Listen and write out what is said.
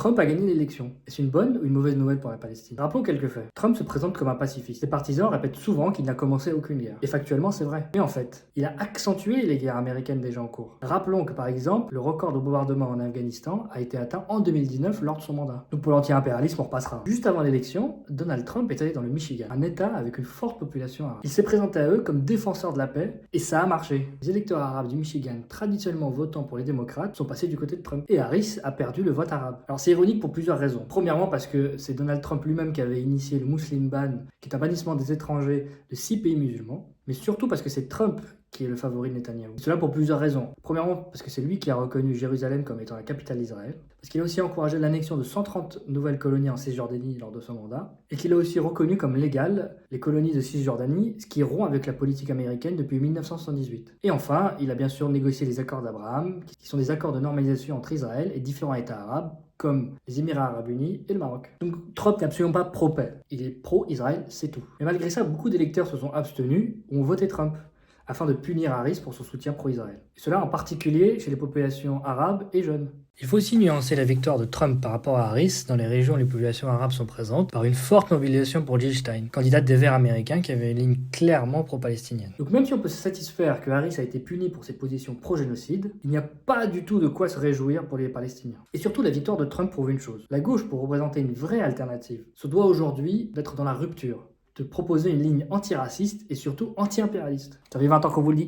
Trump a gagné l'élection. Est-ce une bonne ou une mauvaise nouvelle pour la Palestine? Rappelons quelques faits. Trump se présente comme un pacifiste. Ses partisans répètent souvent qu'il n'a commencé aucune guerre. Et factuellement, c'est vrai. Mais en fait, il a accentué les guerres américaines déjà en cours. Rappelons que par exemple, le record de bombardement en Afghanistan a été atteint en 2019 lors de son mandat. Donc pour l'anti-impérialisme, on repassera. Juste avant l'élection, Donald Trump est allé dans le Michigan, un état avec une forte population arabe. Il s'est présenté à eux comme défenseur de la paix et ça a marché. Les électeurs arabes du Michigan, traditionnellement votant pour les démocrates, sont passés du côté de Trump. Et Harris a perdu le vote arabe. Alors c'est ironique pour plusieurs raisons. Premièrement parce que c'est Donald Trump lui-même qui avait initié le Muslim Ban, qui est un bannissement des étrangers de 6 pays musulmans. Mais surtout parce que c'est Trump qui est le favori de Netanyahou. Cela pour plusieurs raisons. Premièrement, parce que c'est lui qui a reconnu Jérusalem comme étant la capitale d'Israël, parce qu'il a aussi encouragé l'annexion de 130 nouvelles colonies en Cisjordanie lors de son mandat, et qu'il a aussi reconnu comme légales les colonies de Cisjordanie, ce qui rompt avec la politique américaine depuis 1978. Et enfin, il a bien sûr négocié les accords d'Abraham, qui sont des accords de normalisation entre Israël et différents États arabes, comme les Émirats Arabes Unis et le Maroc. Donc Trump n'est absolument pas pro-paix, il est pro-Israël, c'est tout. Mais malgré ça, beaucoup d'électeurs se sont abstenus ou ont voté Trump, afin de punir Harris pour son soutien pro-Israël. Et cela en particulier chez les populations arabes et jeunes. Il faut aussi nuancer la victoire de Trump par rapport à Harris dans les régions où les populations arabes sont présentes par une forte mobilisation pour Jill Stein, candidate des Verts américains qui avait une ligne clairement pro-palestinienne. Donc même si on peut se satisfaire que Harris a été puni pour ses positions pro-génocide, il n'y a pas du tout de quoi se réjouir pour les Palestiniens. Et surtout, la victoire de Trump prouve une chose. La gauche, pour représenter une vraie alternative, se doit aujourd'hui d'être dans la rupture, de proposer une ligne antiraciste et surtout anti-impérialiste. Ça fait 20 ans qu'on vous le dit.